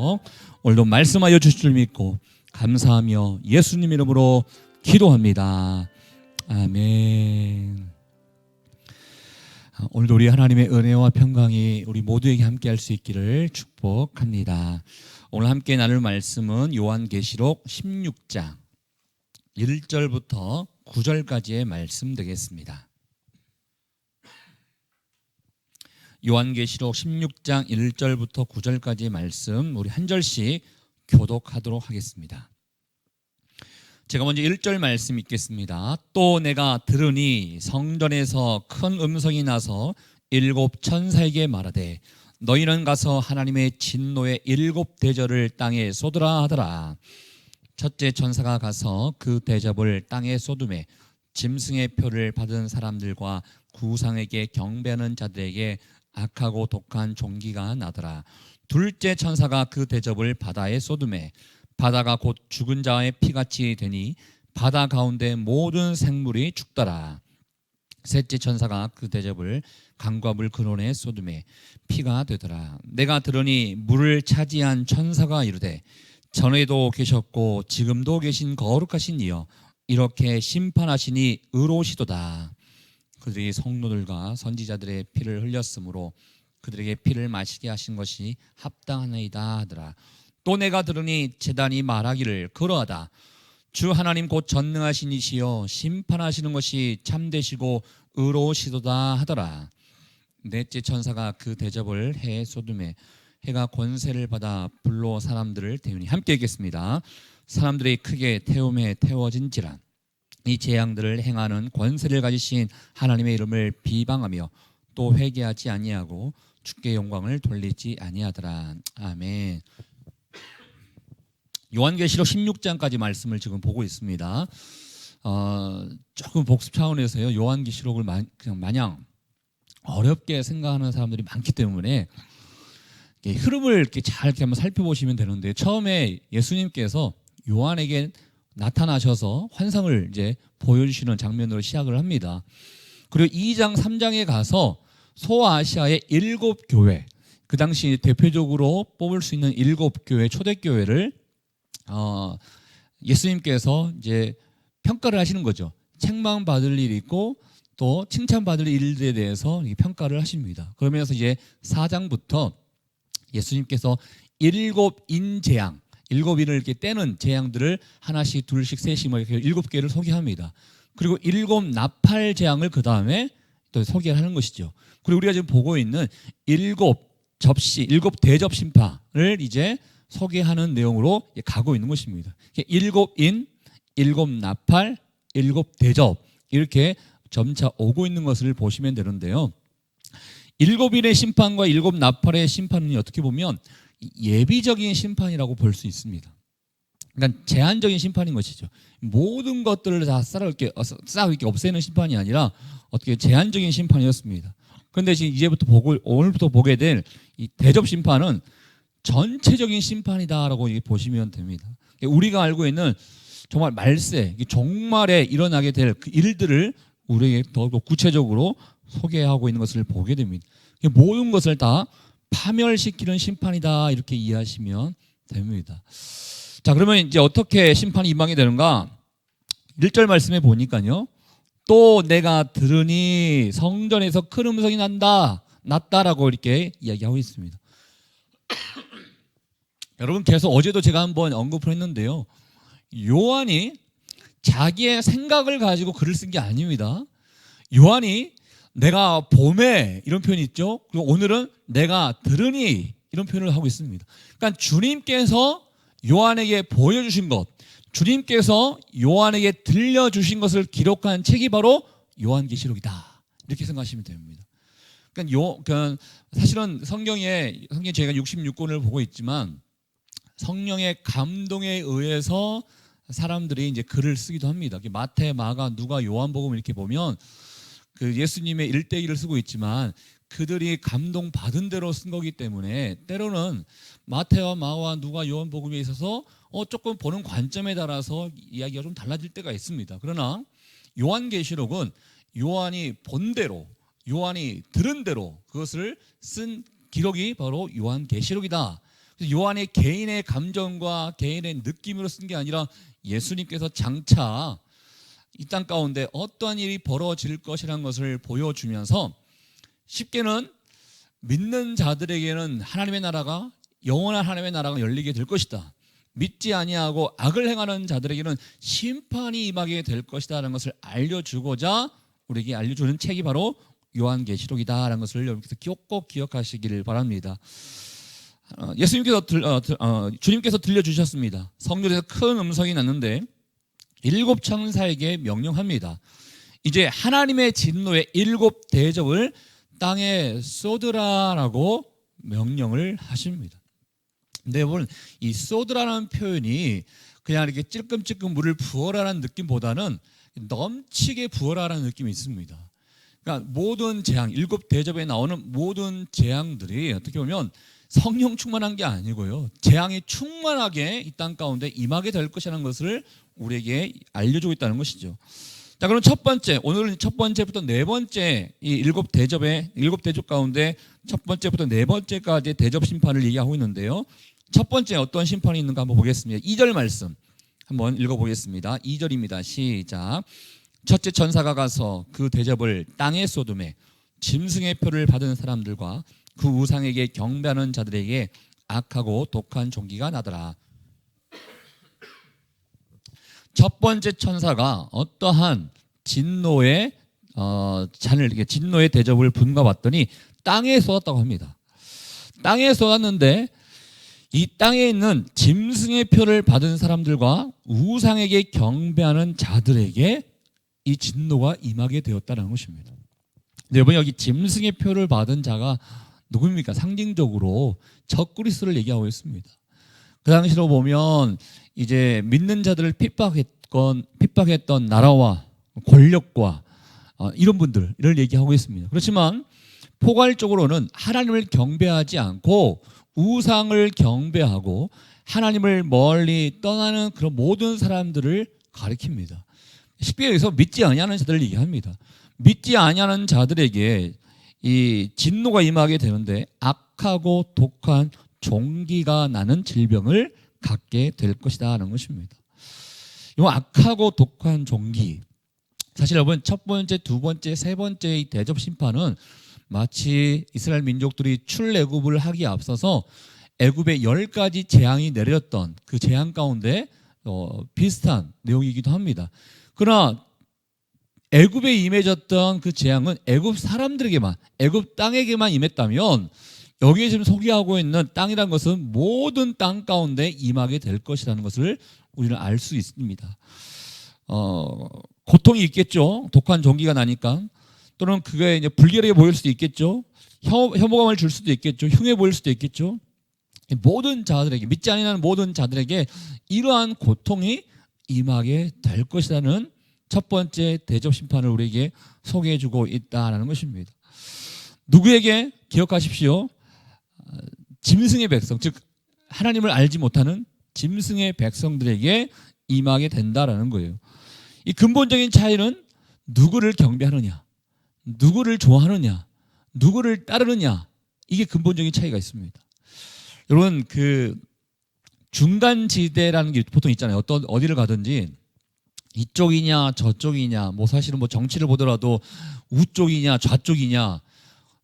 주셔서 오늘도 말씀하여 주실 줄 믿고 감사하며 예수님 이름으로 기도합니다. 아멘. 오늘도 우리 하나님의 은혜와 평강이 우리 모두에게 함께 할 수 있기를 축복합니다. 오늘 함께 나눌 말씀은 요한계시록 16장 1절부터 9절까지의 말씀 되겠습니다. 요한계시록 16장 1절부터 9절까지의 말씀 우리 한 절씩 교독하도록 하겠습니다. 제가 먼저 1절 말씀 읽겠습니다. 또 내가 들으니 성전에서 큰 음성이 나서 일곱 천사에게 말하되 너희는 가서 하나님의 진노의 일곱 대접을 땅에 쏟으라 하더라. 첫째 천사가 가서 그 대접을 땅에 쏟음에 짐승의 표를 받은 사람들과 구상에게 경배하는 자들에게 악하고 독한 종기가 나더라. 둘째 천사가 그 대접을 바다에 쏟음에 바다가 곧 죽은 자의 피같이 되니 바다 가운데 모든 생물이 죽더라. 셋째 천사가 그 대접을 강과 물 근원에 쏟음에 피가 되더라. 내가 들으니 물을 차지한 천사가 이르되 전에도 계셨고 지금도 계신 거룩하신 이여 이렇게 심판하시니 의로우시도다. 그들이 성도들과 선지자들의 피를 흘렸으므로 그들에게 피를 마시게 하신 것이 합당하나이다 하더라. 또 내가 들으니 제단이 말하기를 그러하다. 주 하나님 곧 전능하신 이시여 심판하시는 것이 참되시고 의로우시도다 하더라. 넷째 천사가 그 대접을 해에 쏟음에 해가 권세를 받아 불로 사람들을 태우니 함께 읽겠습니다. 사람들이 크게 태움에 태워진지라. 이 재앙들을 행하는 권세를 가지신 하나님의 이름을 비방하며 또 회개하지 아니하고 주께 영광을 돌리지 아니하더라. 아멘. 요한계시록 16장까지 말씀을 지금 보고 있습니다. 조금 복습 차원에서요. 요한계시록을 그냥 마냥 어렵게 생각하는 사람들이 많기 때문에 흐름을 이렇게 잘 이렇게 한번 살펴보시면 되는데 처음에 예수님께서 요한에게 나타나셔서 환상을 이제 보여주시는 장면으로 시작을 합니다. 그리고 2장, 3장에 가서 소아시아의 7교회, 그 당시 대표적으로 뽑을 수 있는 7교회, 초대교회를 예수님께서 이제 평가를 하시는 거죠. 책망받을 일이 있고 또 칭찬받을 일들에 대해서 평가를 하십니다. 그러면서 이제 4장부터 예수님께서 7인 재앙, 7인을 이렇게 떼는 재앙들을 하나씩, 둘씩, 셋씩 이렇게 7개를 소개합니다. 그리고 7 나팔 재앙을 그 다음에 또 소개를 하는 것이죠. 그리고 우리가 지금 보고 있는 7 접시, 7 대접 심판을 이제 소개하는 내용으로 가고 있는 것입니다. 7인, 7 나팔, 7 대접 이렇게 점차 오고 있는 것을 보시면 되는데요. 7인의 심판과 7 나팔의 심판은 어떻게 보면 예비적인 심판이라고 볼 수 있습니다. 그러니까 제한적인 심판인 것이죠. 모든 것들을 다 싹 이렇게 없애는 심판이 아니라 어떻게 제한적인 심판이었습니다. 그런데 지금 오늘부터 보게 될 이 대접 심판은 전체적인 심판이다라고 보시면 됩니다. 우리가 알고 있는 정말 말세, 종말에 일어나게 될 그 일들을 우리에게 더 구체적으로 소개하고 있는 것을 보게 됩니다. 모든 것을 다 파멸시키는 심판이다 이렇게 이해하시면 됩니다. 자, 그러면 이제 어떻게 심판이 임하게 되는가? 1절 말씀에 보니까요. 또 내가 들으니 성전에서 큰 음성이 났다라고 이렇게 이야기하고 있습니다. 여러분 계속 어제도 제가 한번 언급을 했는데요. 요한이 자기의 생각을 가지고 글을 쓴 게 아닙니다. 요한이 내가 봄에 이런 표현이 있죠. 그리고 오늘은 내가 들으니 이런 표현을 하고 있습니다. 그러니까 주님께서 요한에게 보여주신 것, 주님께서 요한에게 들려주신 것을 기록한 책이 바로 요한계시록이다. 이렇게 생각하시면 됩니다. 그러니까 사실은 성경에 저희가 66권을 보고 있지만 성령의 감동에 의해서 사람들이 이제 글을 쓰기도 합니다. 마태, 마가, 누가, 요한복음 이렇게 보면 그 예수님의 일대기를 쓰고 있지만 그들이 감동받은 대로 쓴 거기 때문에 때로는 마태와 마와 누가 요한복음에 있어서 조금 보는 관점에 따라서 이야기가 좀 달라질 때가 있습니다. 그러나 요한계시록은 요한이 본 대로, 요한이 들은 대로 그것을 쓴 기록이 바로 요한계시록이다. 요한의 개인의 감정과 개인의 느낌으로 쓴 게 아니라 예수님께서 장차 이 땅 가운데 어떠한 일이 벌어질 것이라는 것을 보여주면서 쉽게는 믿는 자들에게는 하나님의 나라가 영원한 하나님의 나라가 열리게 될 것이다. 믿지 아니하고 악을 행하는 자들에게는 심판이 임하게 될 것이다라는 것을 알려주고자 우리에게 알려주는 책이 바로 요한계시록이다라는 것을 여러분께서 꼭 기억하시기를 바랍니다. 주님께서 들려주셨습니다. 성전에서 큰 음성이 났는데 7 천사에게 명령합니다. 이제 하나님의 진노의 7 대접을 땅에 쏟으라라고 명령을 하십니다. 근데 여러분, 이 쏟으라는 표현이 그냥 이렇게 찔끔찔끔 물을 부어라라는 느낌보다는 넘치게 부어라라는 느낌이 있습니다. 그러니까 모든 재앙, 7 대접에 나오는 모든 재앙들이 어떻게 보면 성령 충만한 게 아니고요, 재앙이 충만하게 이 땅 가운데 임하게 될 것이라는 것을 우리에게 알려주고 있다는 것이죠. 자, 그럼 첫 번째, 오늘은 첫 번째부터 네 번째 이 7 대접 가운데 첫 번째부터 네 번째까지 대접 심판을 얘기하고 있는데요. 첫 번째 어떤 심판이 있는가 한번 보겠습니다. 2절 말씀 한번 읽어보겠습니다. 2절입니다. 시작. 첫째 천사가 가서 그 대접을 땅에 쏟음에 짐승의 표를 받은 사람들과 그 우상에게 경배하는 자들에게 악하고 독한 종기가 나더라. 첫 번째 천사가 어떠한 진노의 잔을 이렇게 진노의 대접을 분가 봤더니 땅에 쏟았다고 합니다. 땅에 쏟았는데 이 땅에 있는 짐승의 표를 받은 사람들과 우상에게 경배하는 자들에게 이 진노가 임하게 되었다는 것입니다. 근데 여러분, 여기 짐승의 표를 받은 자가 누구입니까? 상징적으로 적그리스도를 얘기하고 있습니다. 그 당시로 보면 이제 믿는 자들을 핍박했던 나라와 권력과 이런 분들을 얘기하고 있습니다. 그렇지만 포괄적으로는 하나님을 경배하지 않고 우상을 경배하고 하나님을 멀리 떠나는 그런 모든 사람들을 가리킵니다. 쉽게 얘기해서 믿지 아니하는 자들을 얘기합니다. 믿지 아니하는 자들에게 이 진노가 임하게 되는데 악하고 독한 종기가 나는 질병을 갖게 될 것이다 하는 것입니다. 이 악하고 독한 종기, 사실 여러분 첫 번째, 두 번째, 세 번째 이 대접 심판은 마치 이스라엘 민족들이 출애굽을 하기에 앞서서 애굽에 10가지 재앙이 내렸던 그 재앙 가운데 비슷한 내용이기도 합니다. 그러나 애굽에 임해졌던 그 재앙은 애굽 사람들에게만, 애굽 땅에게만 임했다면 여기에 지금 소개하고 있는 땅이라는 것은 모든 땅 가운데 임하게 될 것이라는 것을 우리는 알 수 있습니다. 고통이 있겠죠. 독한 종기가 나니까. 또는 그게 이제 불결하게 보일 수도 있겠죠. 혐오감을 줄 수도 있겠죠. 흉해 보일 수도 있겠죠. 모든 자들에게, 믿지 않는 모든 자들에게 이러한 고통이 임하게 될 것이라는 첫 번째 대접 심판을 우리에게 소개해주고 있다는 것입니다. 누구에게? 기억하십시오. 짐승의 백성, 즉 하나님을 알지 못하는 짐승의 백성들에게 임하게 된다라는 거예요. 이 근본적인 차이는 누구를 경배하느냐, 누구를 좋아하느냐, 누구를 따르느냐, 이게 근본적인 차이가 있습니다. 여러분, 그 중간지대라는 게 보통 있잖아요. 어디를 가든지 이쪽이냐 저쪽이냐, 뭐 사실은 뭐 정치를 보더라도 우쪽이냐 좌쪽이냐,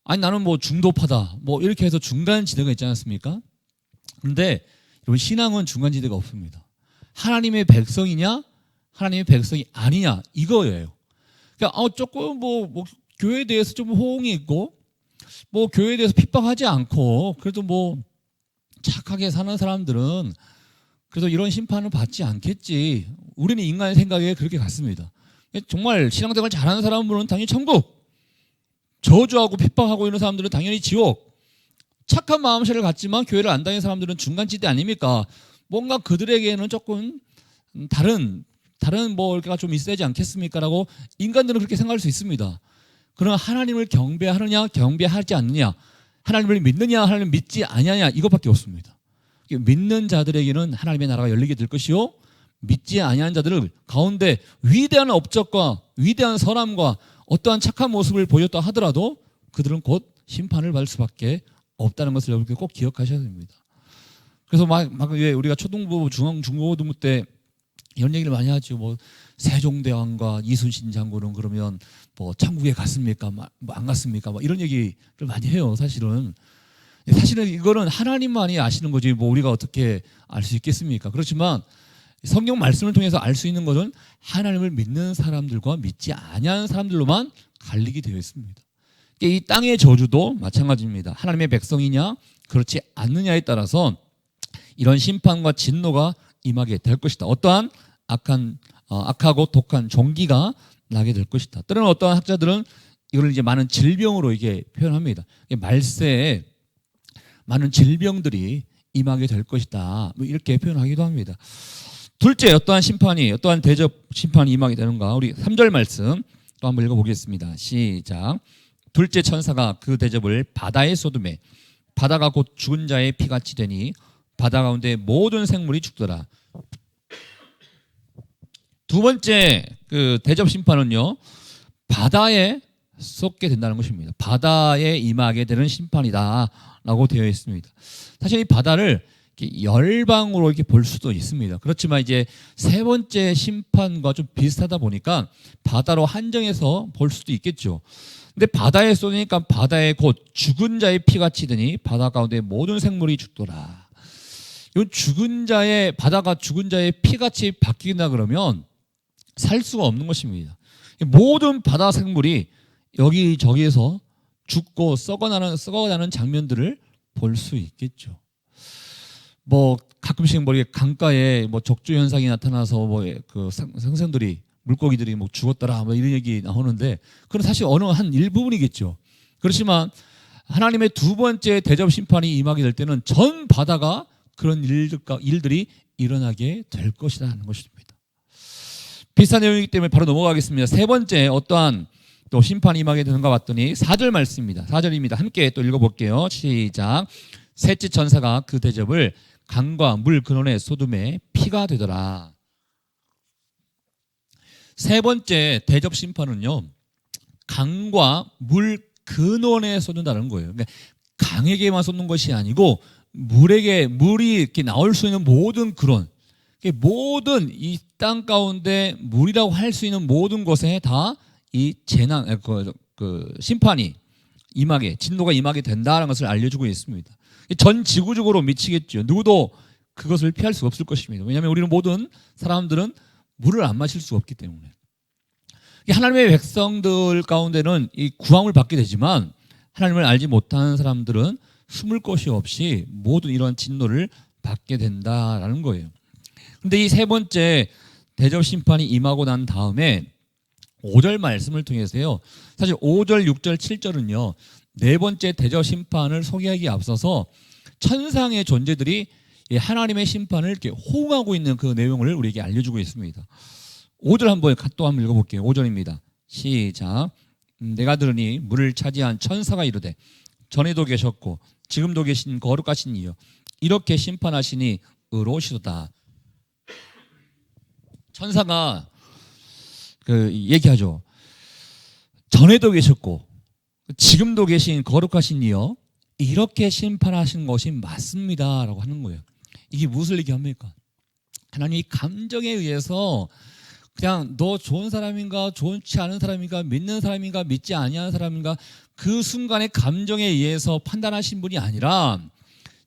아니 나는 뭐 중도파다, 뭐 이렇게 해서 중간지대가 있지 않습니까? 그런데 여러분, 신앙은 중간지대가 없습니다. 하나님의 백성이냐 하나님의 백성이 아니냐, 이거예요. 그러니까 조금 뭐 교회에 대해서 좀 호응이 있고, 뭐 교회에 대해서 핍박하지 않고 그래도 뭐 착하게 사는 사람들은 그래도 이런 심판을 받지 않겠지. 우리는 인간의 생각에 그렇게 갔습니다. 정말 신앙생활 잘하는 사람들은 당연히 천국, 저주하고 핍박하고 이런 사람들은 당연히 지옥. 착한 마음씨를 갖지만 교회를 안 다니는 사람들은 중간지대 아닙니까? 뭔가 그들에게는 조금 다른 뭐가 좀 있어야지 않겠습니까라고 인간들은 그렇게 생각할 수 있습니다. 그러나 하나님을 경배하느냐 경배하지 않느냐, 하나님을 믿느냐 하나님을 믿지 아니하냐, 이것밖에 없습니다. 믿는 자들에게는 하나님의 나라가 열리게 될 것이요, 믿지 아니하는 자들을 가운데 위대한 업적과 위대한 선함과 어떠한 착한 모습을 보였다 하더라도 그들은 곧 심판을 받을 수밖에 없다는 것을 여러분께 꼭 기억하셔야 됩니다. 그래서 막 왜 우리가 초등부, 중고등부 때 이런 얘기를 많이 하죠. 뭐 세종대왕과 이순신 장군은 그러면 뭐 천국에 갔습니까? 뭐안 갔습니까? 뭐 이런 얘기를 많이 해요. 사실은 이거는 하나님만이 아시는 거지 뭐 우리가 어떻게 알 수 있겠습니까? 그렇지만 성경 말씀을 통해서 알 수 있는 것은 하나님을 믿는 사람들과 믿지 아니하는 사람들로만 갈리게 되어 있습니다. 이 땅의 저주도 마찬가지입니다. 하나님의 백성이냐 그렇지 않느냐에 따라서 이런 심판과 진노가 임하게 될 것이다. 어떠한 악하고 독한 종기가 나게 될 것이다. 때로는 어떠한 학자들은 이걸 이제 많은 질병으로 이게 표현합니다. 말세에 많은 질병들이 임하게 될 것이다. 뭐 이렇게 표현하기도 합니다. 둘째, 어떠한 대접 심판이 임하게 되는가? 우리 3절 말씀 또 한번 읽어보겠습니다. 시작. 둘째 천사가 그 대접을 바다에 쏟음에 바다가 곧 죽은 자의 피같이 되니 바다 가운데 모든 생물이 죽더라. 두 번째 그 대접 심판은요, 바다에 쏟게 된다는 것입니다. 바다에 임하게 되는 심판이다라고 되어 있습니다. 사실 이 바다를 이렇게 열방으로 이렇게 볼 수도 있습니다. 그렇지만 이제 세 번째 심판과 좀 비슷하다 보니까 바다로 한정해서 볼 수도 있겠죠. 근데 바다에 쏟으니까 바다에 곧 죽은 자의 피같이 되니 바다 가운데 모든 생물이 죽더라. 이건 바다가 죽은 자의 피같이 바뀐다 그러면 살 수가 없는 것입니다. 모든 바다 생물이 여기저기에서 죽고 썩어가는 장면들을 볼 수 있겠죠. 뭐 가끔씩 뭐 강가에 뭐 적조 현상이 나타나서 뭐 그 생선들이 물고기들이 뭐 죽었더라 뭐 이런 얘기 나오는데 그건 사실 어느 한 일부분이겠죠. 그렇지만 하나님의 두 번째 대접 심판이 임하게 될 때는 전 바다가 그런 일들이 일어나게 될 것이라는 것입니다. 비슷한 내용이기 때문에 바로 넘어가겠습니다. 세 번째 어떠한 또 심판이 임하게 되는가 봤더니 4절 말씀입니다. 4절입니다. 함께 또 읽어볼게요. 시작. 셋째 천사가 그 대접을 강과 물 근원의 쏟음에 피가 되더라. 세 번째 대접 심판은요, 강과 물 근원에 쏟는다는 거예요. 그러니까 강에게만 쏟는 것이 아니고 물이 이렇게 나올 수 있는 모든 근원, 모든 이 땅 가운데 물이라고 할 수 있는 모든 곳에 다 이 심판이 진노가 임하게 된다는 것을 알려주고 있습니다. 전 지구적으로 미치겠죠. 누구도 그것을 피할 수 없을 것입니다. 왜냐하면 우리는 모든 사람들은 물을 안 마실 수 없기 때문에. 하나님의 백성들 가운데는 이 구함을 받게 되지만 하나님을 알지 못하는 사람들은 숨을 곳이 없이 모든 이런 진노를 받게 된다라는 거예요. 그런데 이 세 번째 대접 심판이 임하고 난 다음에 5절 말씀을 통해서요, 사실 5절, 6절, 7절은요 네 번째 대접 심판을 소개하기에 앞서서 천상의 존재들이 하나님의 심판을 이렇게 호응하고 있는 그 내용을 우리에게 알려주고 있습니다. 5절 또 한번 읽어볼게요. 5절입니다. 시작. 내가 들으니 물을 차지한 천사가 이르되 전에도 계셨고 지금도 계신 거룩하신 이여 이렇게 심판하시니 의로우시도다. 천사가 얘기하죠. 전에도 계셨고 지금도 계신 거룩하신 이여 이렇게 심판하신 것이 맞습니다 라고 하는 거예요. 이게 무엇을 얘기합니까? 하나님이 감정에 의해서 그냥 너 좋은 사람인가 좋지 않은 사람인가 믿는 사람인가 믿지 아니하는 사람인가 그 순간의 감정에 의해서 판단하신 분이 아니라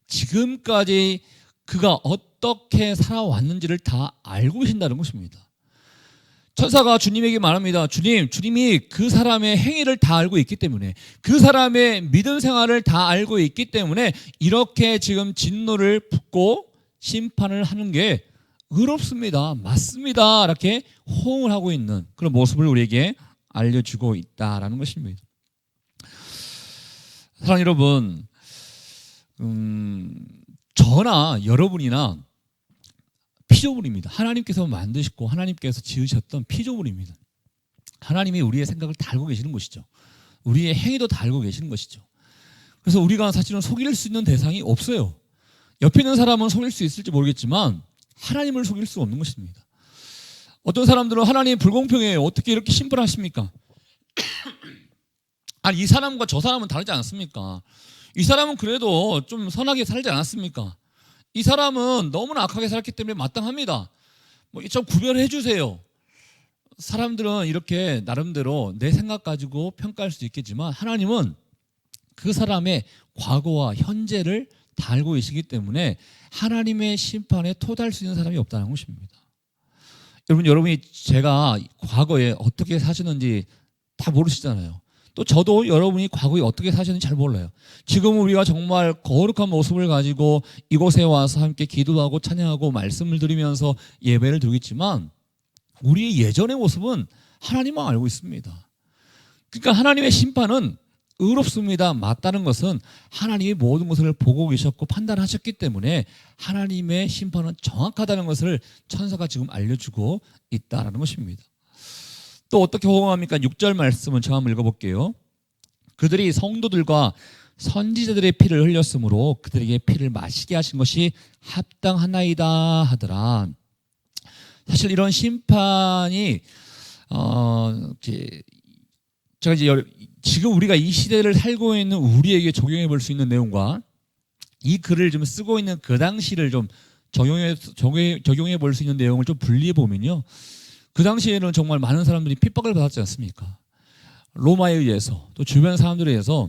지금까지 그가 어떻게 살아왔는지를 다 알고 계신다는 것입니다. 천사가 주님에게 말합니다. 주님이 그 사람의 행위를 다 알고 있기 때문에 그 사람의 믿음 생활을 다 알고 있기 때문에 이렇게 지금 진노를 붓고 심판을 하는 게 의롭습니다. 맞습니다. 이렇게 호응을 하고 있는 그런 모습을 우리에게 알려주고 있다라는 것입니다. 사랑하는 여러분, 저나 여러분이나 피조물입니다. 하나님께서 만드시고 하나님께서 지으셨던 피조물입니다. 하나님이 우리의 생각을 다 알고 계시는 것이죠. 우리의 행위도 다 알고 계시는 것이죠. 그래서 우리가 사실은 속일 수 있는 대상이 없어요. 옆에 있는 사람은 속일 수 있을지 모르겠지만 하나님을 속일 수 없는 것입니다. 어떤 사람들은 하나님 불공평해요. 어떻게 이렇게 심판하십니까? 아니 이 사람과 저 사람은 다르지 않습니까? 이 사람은 그래도 좀 선하게 살지 않았습니까? 이 사람은 너무나 악하게 살았기 때문에 마땅합니다. 좀 구별해 주세요. 사람들은 이렇게 나름대로 내 생각 가지고 평가할 수도 있겠지만 하나님은 그 사람의 과거와 현재를 다 알고 계시기 때문에 하나님의 심판에 토달할 수 있는 사람이 없다는 것입니다. 여러분이 제가 과거에 어떻게 사셨는지 다 모르시잖아요. 또 저도 여러분이 과거에 어떻게 사셨는지 잘 몰라요. 지금 우리가 정말 거룩한 모습을 가지고 이곳에 와서 함께 기도하고 찬양하고 말씀을 드리면서 예배를 드리겠지만 우리의 예전의 모습은 하나님만 알고 있습니다. 그러니까 하나님의 심판은 의롭습니다. 맞다는 것은 하나님이 모든 것을 보고 계셨고 판단하셨기 때문에 하나님의 심판은 정확하다는 것을 천사가 지금 알려주고 있다는 것입니다. 또 어떻게 호응합니까? 6절 말씀은 제가 한번 읽어볼게요. 그들이 성도들과 선지자들의 피를 흘렸으므로 그들에게 피를 마시게 하신 것이 합당하나이다 하더라. 사실 이런 심판이 제가 이제 지금 우리가 이 시대를 살고 있는 우리에게 적용해 볼 수 있는 내용과 이 글을 좀 쓰고 있는 그 당시를 좀 적용해 볼 수 있는 내용을 좀 분리해 보면요. 그 당시에는 정말 많은 사람들이 핍박을 받았지 않습니까? 로마에 의해서 또 주변 사람들에 의해서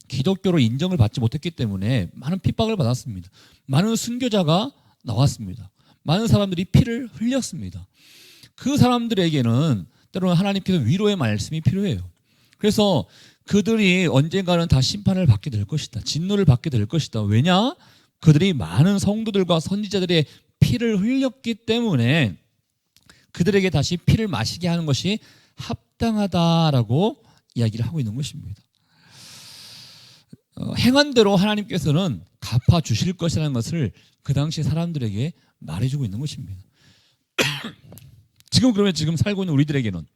기독교로 인정을 받지 못했기 때문에 많은 핍박을 받았습니다. 많은 순교자가 나왔습니다. 많은 사람들이 피를 흘렸습니다. 그 사람들에게는 때로는 하나님께서 위로의 말씀이 필요해요. 그래서 그들이 언젠가는 다 심판을 받게 될 것이다. 진노를 받게 될 것이다. 왜냐? 그들이 많은 성도들과 선지자들의 피를 흘렸기 때문에 그들에게 다시 피를 마시게 하는 것이 합당하다라고 이야기를 하고 있는 것입니다. 행한 대로 하나님께서는 갚아주실 것이라는 것을 그 당시 사람들에게 말해주고 있는 것입니다. 지금 살고 있는 우리들에게는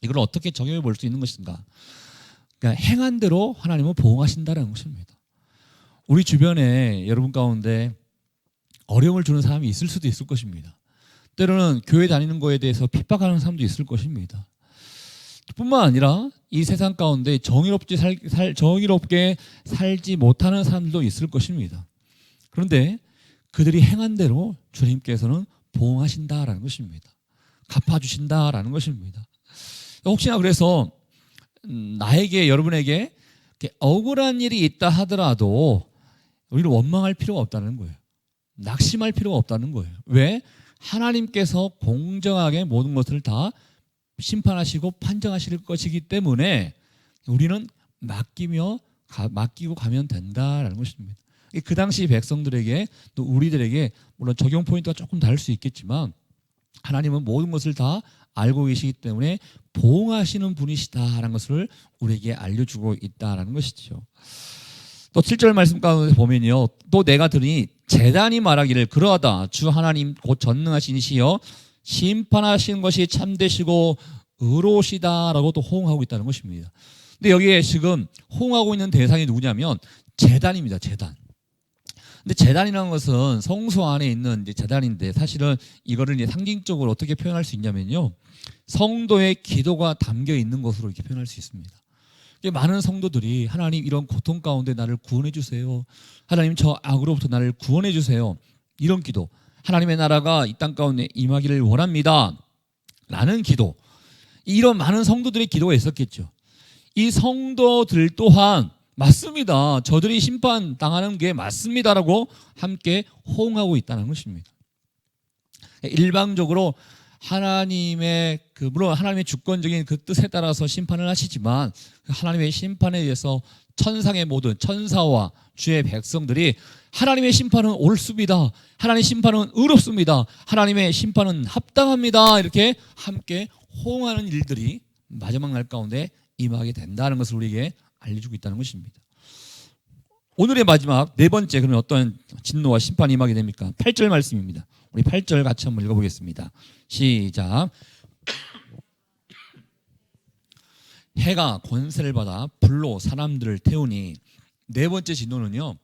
이걸 어떻게 적용해 볼 수 있는 것인가? 그러니까 행한 대로 하나님은 보응하신다는 것입니다. 우리 주변에 여러분 가운데 어려움을 주는 사람이 있을 수도 있을 것입니다. 때로는 교회 다니는 거에 대해서 핍박하는 사람도 있을 것입니다. 뿐만 아니라 이 세상 가운데 정의롭게 살지 못하는 사람들도 있을 것입니다. 그런데 그들이 행한 대로 주님께서는 보응하신다라는 것입니다. 갚아주신다라는 것입니다. 혹시나 그래서 나에게 여러분에게 억울한 일이 있다 하더라도 우리는 원망할 필요가 없다는 거예요. 낙심할 필요가 없다는 거예요. 왜? 하나님께서 공정하게 모든 것을 다 심판하시고 판정하실 것이기 때문에 우리는 맡기고 가면 된다라는 것입니다. 그 당시 백성들에게 또 우리들에게 물론 적용 포인트가 조금 다를 수 있겠지만 하나님은 모든 것을 다 알고 계시기 때문에 보응하시는 분이시다라는 것을 우리에게 알려주고 있다라는 것이죠. 또 7절 말씀 가운데 보면요. 또 내가 들으니 제단이 말하기를 그러하다. 주 하나님 곧 전능하신 이시여 심판하시는 것이 참되시고 의로우시다라고 또 호응하고 있다는 것입니다. 근데 여기에 지금 호응하고 있는 대상이 누구냐면 제단입니다. 제단. 근데 제단이라는 것은 성소 안에 있는 이제 제단인데 사실은 이거를 이제 상징적으로 어떻게 표현할 수 있냐면요. 성도의 기도가 담겨 있는 것으로 이렇게 표현할 수 있습니다. 많은 성도들이 하나님 이런 고통 가운데 나를 구원해 주세요. 하나님 저 악으로부터 나를 구원해 주세요. 이런 기도. 하나님의 나라가 이 땅 가운데 임하기를 원합니다. 라는 기도. 이런 많은 성도들의 기도가 있었겠죠. 이 성도들 또한 맞습니다. 저들이 심판당하는 게 맞습니다라고 함께 호응하고 있다는 것입니다. 일방적으로 하나님의 물론 하나님의 주권적인 그 뜻에 따라서 심판을 하시지만 하나님의 심판에 의해서 천상의 모든 천사와 주의 백성들이 하나님의 심판은 옳습니다. 하나님의 심판은 의롭습니다. 하나님의 심판은 합당합니다. 이렇게 함께 호응하는 일들이 마지막 날 가운데 임하게 된다는 것을 우리에게 알려주고 있다는 것입니다. 오늘의 마지막 네 번째 그러면 어떤 진노와 심판이 임하게 됩니까? 8절 말씀입니다. 우리 8절 같이 한번 읽어보겠습니다. 시작. 해가 권세를 받아 불로 사람들을 태우니 네 번째 진노는요.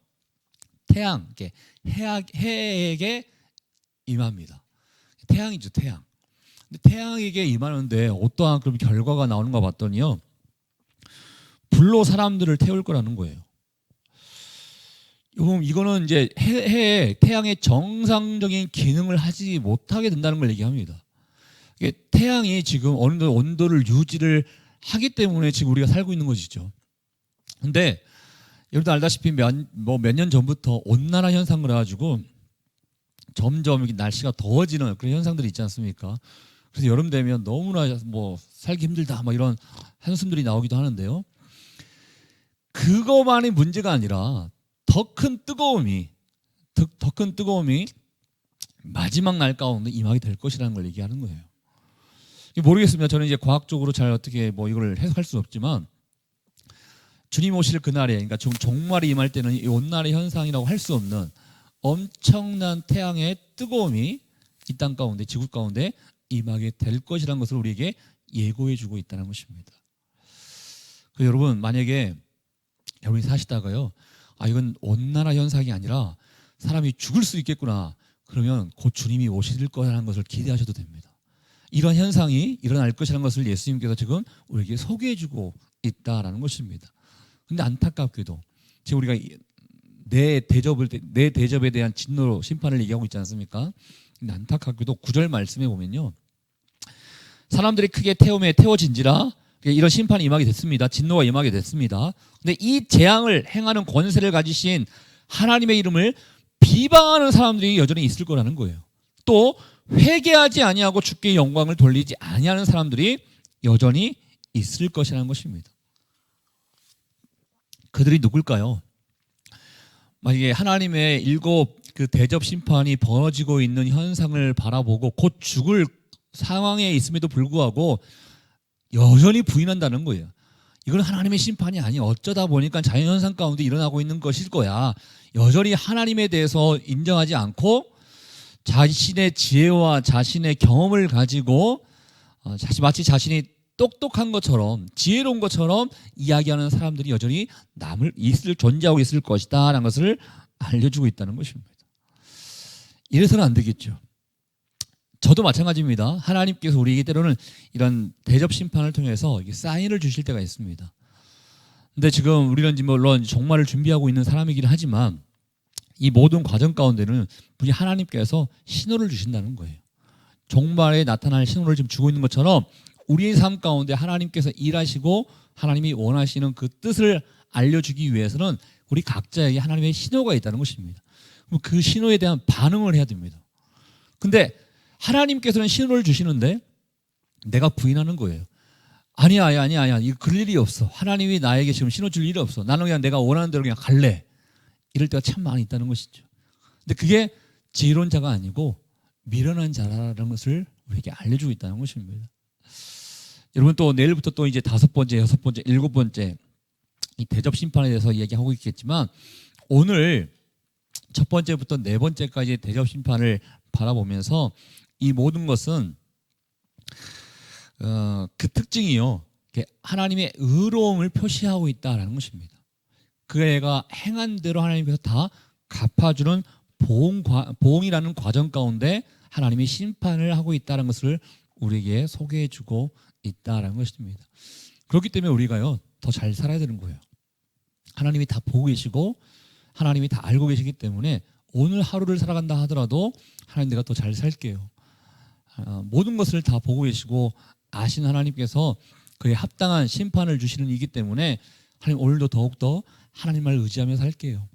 해에게 임합니다. 태양이죠, 태양. 근데 태양에게 임하는데 어떠한 그런 결과가 나오는가 봤더니요. 불로 사람들을 태울 거라는 거예요. 여러분 이거는 이제 해에 태양의 정상적인 기능을 하지 못하게 된다는 걸 얘기합니다. 이게 태양이 지금 어느 정도 온도를 유지를 하기 때문에 지금 우리가 살고 있는 것이죠. 근데 여러분도 알다시피 몇 년 전부터 온난화 현상을 해가지고 점점 날씨가 더워지는 그런 현상들이 있지 않습니까? 그래서 여름 되면 너무나 살기 힘들다 이런 한숨들이 나오기도 하는데요. 그거만이 문제가 아니라 더 큰 뜨거움이 마지막 날 가운데 임하게 될 것이라는 걸 얘기하는 거예요. 모르겠습니다. 저는 이제 과학적으로 잘 어떻게 이걸 해석할 수는 없지만 주님 오실 그날에, 그러니까 종말이 임할 때는 이 온난화 현상이라고 할 수 없는 엄청난 태양의 뜨거움이 이 땅 가운데, 지구 가운데 임하게 될 것이라는 것을 우리에게 예고해주고 있다는 것입니다. 여러분 만약에 여러분이 사시다가요, 이건 온난화 현상이 아니라 사람이 죽을 수 있겠구나, 그러면 곧 주님이 오실 거라는 것을 기대하셔도 됩니다. 이런 현상이 일어날 것이라는 것을 예수님께서 지금 우리에게 소개해주고 있다라는 것입니다. 근데 안타깝게도 지금 우리가 내 대접에 대한 진노 심판을 얘기하고 있지 않습니까? 근데 안타깝게도 9절 말씀에 보면요, 사람들이 크게 태워진지라 이런 심판이 임하게 됐습니다. 진노가 임하게 됐습니다. 근데 이 재앙을 행하는 권세를 가지신 하나님의 이름을 비방하는 사람들이 여전히 있을 거라는 거예요. 또 회개하지 아니하고 주께 영광을 돌리지 아니하는 사람들이 여전히 있을 것이라는 것입니다. 그들이 누굴까요? 만약에 하나님의 7 대접 심판이 벌어지고 있는 현상을 바라보고 곧 죽을 상황에 있음에도 불구하고 여전히 부인한다는 거예요. 이건 하나님의 심판이 아니야. 어쩌다 보니까 자연현상 가운데 일어나고 있는 것일 거야. 여전히 하나님에 대해서 인정하지 않고 자신의 지혜와 자신의 경험을 가지고 마치 자신이 똑똑한 것처럼 지혜로운 것처럼 이야기하는 사람들이 여전히 존재하고 있을 것이다 라는 것을 알려주고 있다는 것입니다. 이래서는 안 되겠죠. 저도 마찬가지입니다. 하나님께서 우리에게 때로는 이런 대접 심판을 통해서 사인을 주실 때가 있습니다. 근데 지금 우리는 물론 종말을 준비하고 있는 사람이긴 하지만 이 모든 과정 가운데는 분이 하나님께서 신호를 주신다는 거예요. 종말에 나타날 신호를 지금 주고 있는 것처럼 우리의 삶 가운데 하나님께서 일하시고 하나님이 원하시는 그 뜻을 알려주기 위해서는 우리 각자에게 하나님의 신호가 있다는 것입니다. 그럼 그 신호에 대한 반응을 해야 됩니다. 근데 하나님께서는 신호를 주시는데 내가 부인하는 거예요. 아니야. 이거 그럴 일이 없어. 하나님이 나에게 지금 신호 줄 일이 없어. 나는 그냥 내가 원하는 대로 그냥 갈래. 이럴 때가 참 많이 있다는 것이죠. 근데 그게 지혜로운 자가 아니고 미련한 자라는 것을 우리에게 알려주고 있다는 것입니다. 여러분 또 내일부터 또 이제 5번째, 6번째, 7번째 이 대접 심판에 대해서 이야기하고 있겠지만 오늘 첫 번째부터 4번째까지의 대접 심판을 바라보면서 이 모든 것은 그 특징이요, 하나님의 의로움을 표시하고 있다라는 것입니다. 그 애가 행한 대로 하나님께서 다 갚아주는 보응이라는 과정 가운데 하나님이 심판을 하고 있다는 것을 우리에게 소개해주고 있다라는 것입니다. 그렇기 때문에 우리가요 더 잘 살아야 되는 거예요. 하나님이 다 보고 계시고 하나님이 다 알고 계시기 때문에 오늘 하루를 살아간다 하더라도 하나님 내가 더 잘 살게요. 모든 것을 다 보고 계시고 아시는 하나님께서 그에 합당한 심판을 주시는 이기 때문에 하나님 오늘도 더욱더 하나님을 의지하며 살게요.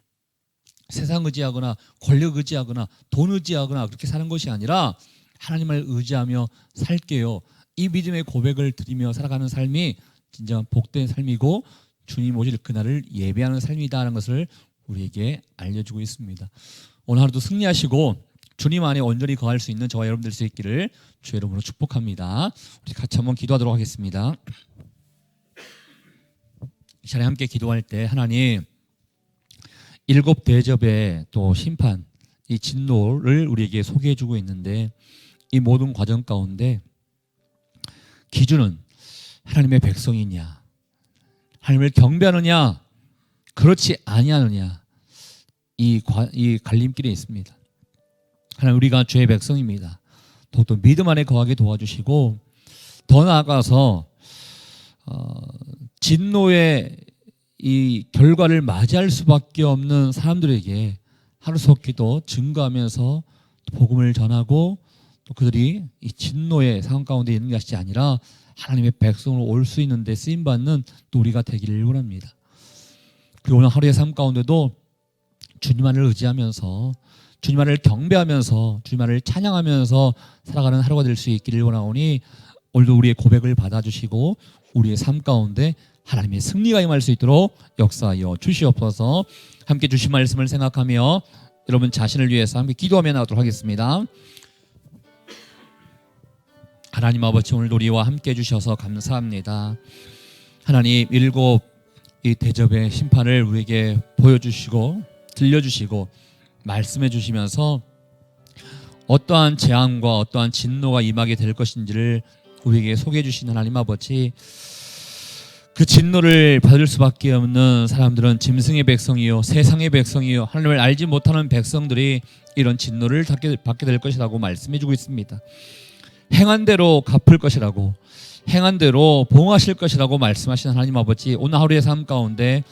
세상 의지하거나 권력 의지하거나 돈 의지하거나 그렇게 사는 것이 아니라 하나님을 의지하며 살게요. 이 믿음의 고백을 드리며 살아가는 삶이 진정한 복된 삶이고 주님 오실 그날을 예배하는 삶이다라는 것을 우리에게 알려주고 있습니다. 오늘 하루도 승리하시고 주님 안에 온전히 거할 수 있는 저와 여러분들 수 있기를 주의 이름으로 축복합니다. 우리 같이 한번 기도하도록 하겠습니다. 이 시간에 함께 기도할 때 하나님 7 대접의 또 심판, 이 진노를 우리에게 소개해주고 있는데 이 모든 과정 가운데 기준은 하나님의 백성이냐, 하나님을 경배하느냐, 그렇지 아니하느냐, 이 갈림길에 있습니다. 하나님 우리가 주의 백성입니다. 또 믿음 안에 거하게 도와주시고 더 나아가서 진노의 이 결과를 맞이할 수밖에 없는 사람들에게 하루속히도 증거하면서 복음을 전하고 또 그들이 이 진노의 상황 가운데 있는 것이 아니라 하나님의 백성으로 올 수 있는데 쓰임받는 또 우리가 되기를 원합니다. 그리고 오늘 하루의 삶 가운데도 주님만을 의지하면서 주님만을 경배하면서 주님만을 찬양하면서 살아가는 하루가 될 수 있기를 원하오니 오늘도 우리의 고백을 받아주시고 우리의 삶 가운데 하나님의 승리가 임할 수 있도록 역사하여 주시옵소서. 함께 주신 말씀을 생각하며 여러분 자신을 위해서 함께 기도하며 나가도록 하겠습니다. 하나님 아버지, 오늘도 우리와 함께 해주셔서 감사합니다. 하나님, 일곱 이 대접의 심판을 우리에게 보여주시고 들려주시고 말씀해 주시면서 어떠한 재앙과 어떠한 진노가 임하게 될 것인지를 우리에게 소개해 주신 하나님 아버지, 그 진노를 받을 수밖에 없는 사람들은 짐승의 백성이요 세상의 백성이요 하나님을 알지 못하는 백성들이 이런 진노를 받게 될 것이라고 말씀해 주고 있습니다. 행한 대로 갚을 것이라고, 행한 대로 보응하실 것이라고 말씀하신 하나님 아버지, 오늘 하루의 삶 가운데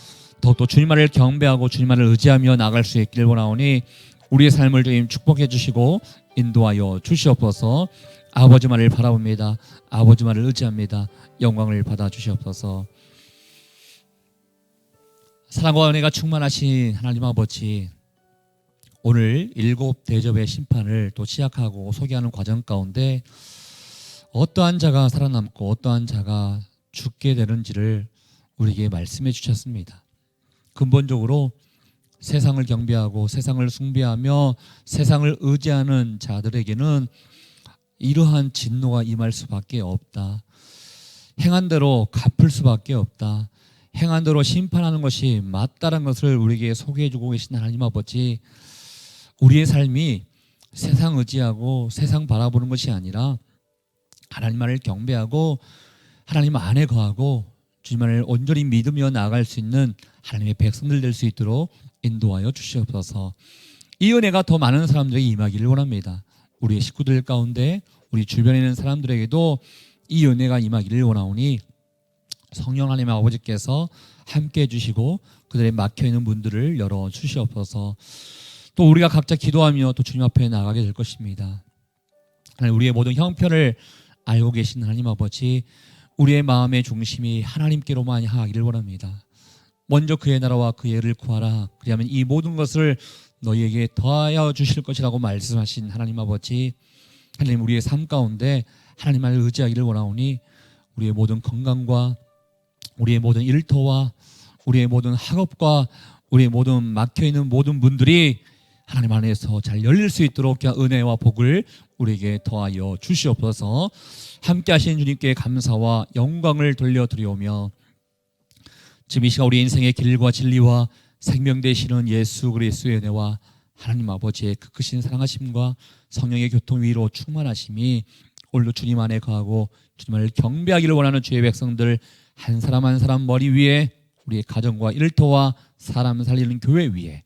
더욱더 주님만을 경배하고 주님만을 의지하며 나갈 수 있기를 원하오니 우리의 삶을 주님 축복해 주시고 인도하여 주시옵소서. 아버지만을 바라봅니다. 아버지만을 의지합니다. 영광을 받아 주시옵소서. 사랑과 은혜가 충만하신 하나님 아버지, 오늘 일곱 대접의 심판을 또 시작하고 소개하는 과정 가운데 어떠한 자가 살아남고 어떠한 자가 죽게 되는지를 우리에게 말씀해 주셨습니다. 근본적으로 세상을 경배하고 세상을 숭배하며 세상을 의지하는 자들에게는 이러한 진노가 임할 수밖에 없다. 행한 대로 갚을 수밖에 없다. 행한 대로 심판하는 것이 맞다는 것을 우리에게 소개해 주고 계신 하나님 아버지, 우리의 삶이 세상 의지하고 세상 바라보는 것이 아니라 하나님만을 경배하고 하나님 안에 거하고 주님만을 온전히 믿으며 나아갈 수 있는 하나님의 백성들 될 수 있도록 인도하여 주시옵소서. 이 은혜가 더 많은 사람들에게 임하기를 원합니다. 우리의 식구들 가운데 우리 주변에 있는 사람들에게도 이 은혜가 임하기를 원하오니 성령 하나님의 아버지께서 함께 해주시고 그들의 막혀있는 문들을 열어주시옵소서. 또 우리가 각자 기도하며 또 주님 앞에 나가게 될 것입니다. 우리의 모든 형편을 알고 계신 하나님 아버지, 우리의 마음의 중심이 하나님께로만 향하기를 원합니다. 먼저 그의 나라와 그의 의를 구하라. 그리하면 이 모든 것을 너희에게 더하여 주실 것이라고 말씀하신 하나님 아버지, 하나님 우리의 삶 가운데 하나님을 의지하기를 원하오니 우리의 모든 건강과 우리의 모든 일터와 우리의 모든 학업과 우리의 모든 막혀있는 모든 문들이 하나님 안에서 잘 열릴 수 있도록 은혜와 복을 우리에게 더하여 주시옵소서. 함께 하신 주님께 감사와 영광을 돌려드리오며 지금 이 시간 우리 인생의 길과 진리와 생명 되시는 예수 그리스도의 은혜와 하나님 아버지의 그 크신 사랑하심과 성령의 교통 위로 충만하심이 오늘도 주님 안에 거하고 주님을 경배하기를 원하는 주의 백성들 한 사람 한 사람 머리 위에 우리의 가정과 일터와 사람 살리는 교회 위에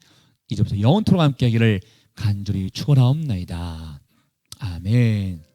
이제부터 영원토록 함께 하기를 간절히 축원하옵나이다. 아멘.